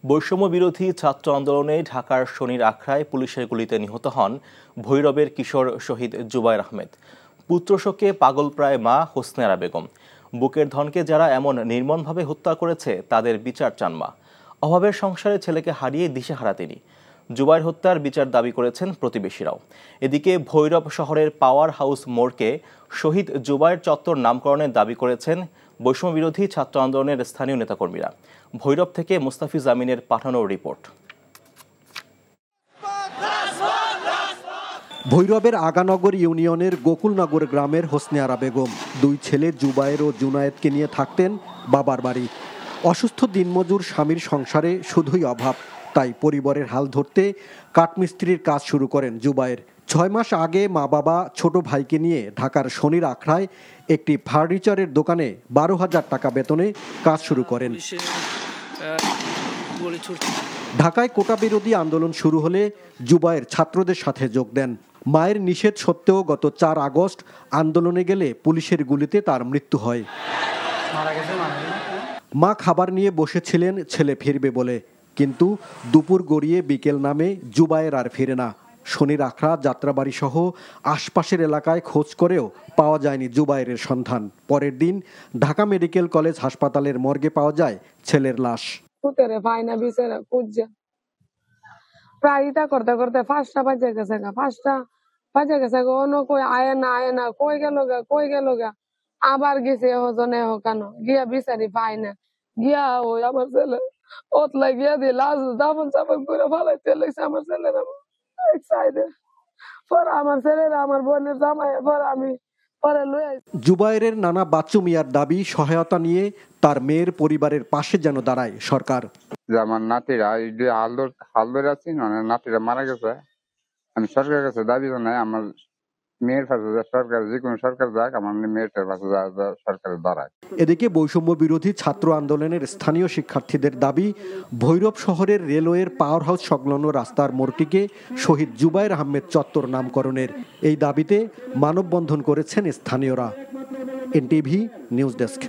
বৈষম্য বিরোধী ছাত্র আন্দোলনে ঢাকার শনির আখড়ায় পুলিশের গুলিতে নিহত হন ভৈরবের কিশোর শহীদ জুবায়ের আহমেদ। পুত্রশোকে পাগলপ্রায় মা হোসনেরা বেগম। বুকের ধনকে যারা এমন নির্মমভাবে হত্যা করেছে তাদের বিচার চান মা। অভাবের সংসারে ছেলেকে হারিয়ে দিশেহারা তিনি। জুবায়ের হত্যার বিচার দাবি করেছেন প্রতিবেশীরাও। এদিকে ভৈরব শহরের পাওয়ার হাউস মোড়কে শহীদ জুবায়ের চত্বর নামকরণের দাবি করেছেন বৈষম্য বিরোধী ছাত্র আন্দোলনের স্থানীয় নেতাকর্মীরা। ভৈরব থেকে মুস্তাফিজ আমিনের পাঠানো রিপোর্ট। ভৈরবের আগানগর ইউনিয়নের গোকুলনগর গ্রামের হোসনেরা বেগম দুই ছেলে জুবায়ের ও জুনায়েদকে নিয়ে থাকতেন বাবার বাড়ি। অসুস্থ দিনমজুর স্বামীর সংসারে শুধুই অভাব, তাই পরিবারের হাল ধরতে কাঠমিস্ত্রির কাজ শুরু করেন জুবায়ের। 6 মাস আগে মা বাবা ছোট ভাইকে নিয়ে ঢাকার শনির আখড়ায় একটি ফার্নিচারের দোকানে 12,000 টাকা বেতনে কাজ শুরু করেন। ঢাকায় কোটা বিরোধী আন্দোলন শুরু হলে জুবায়ের ছাত্রদের সাথে যোগ দেন। মায়ের নিষেধ সত্ত্বেও গত 4 আগস্ট আন্দোলনে গেলে পুলিশের গুলিতে তার মৃত্যু হয়। মা খাবার নিয়ে বসেছিলেন ছেলে ফিরবে বলে, কিন্তু দুপুর গড়িয়ে বিকেল নামে জুবায়ের আর ফিরে না। শনির আখড়া, যাত্রাবাড়ি সহ আশপাশের এলাকায় খোঁজ করেও পাওয়া যায়নি জুবায়েরের সন্ধান। পরের দিন ঢাকা মেডিকেল কলেজ হাসপাতালের মর্গে পাওয়া যায় ছেলের লাশ। প্রায়টা করতে করতে 5টা বাজে গেছে, 5টা বাজে গেছে, অন্য কই আয় না কই গেল গা। আবার গেছে হজনে কেন গিয়া বিচারি পাই না, গিয়া ওই আমার ছেলে ওতলা গিয়া দিয়ে লাশ দাফন চাপন করে ফালাইতে লাগছে আমার ছেলেরা এক সাইডে। পরে আমার ছেলেরা আমার বোনের জামাই পরে আমি পরে লই। জুবায়েরের নানা বাচ্চু মিয়ার দাবি সহায়তা নিয়ে তার মেয়ের পরিবারের পাশে যেন দাঁড়ায় সরকার। যে আমার নাতিরা হাল ধরে আছি, নাতিরা মারা গেছে, আমি সরকারের কাছে দাবি জানাই আমার মেয়ের পাশে সরকার, যে কোনো সরকার যাক, আমার মেয়েটার পাশে সরকারের দাঁড়ায়। এদিকে বৈষম্য বিরোধী ছাত্র আন্দোলনের স্থানীয় শিক্ষার্থীদের দাবি, ভৈরব শহরের রেলওয়ের পাওয়ার হাউস সংলগ্ন রাস্তার মোড়টিকে শহীদ জুবায়ের আহমেদ চত্বর নামকরণের। এই দাবিতে মানববন্ধন করেছেন স্থানীয়রা। NTV news desk.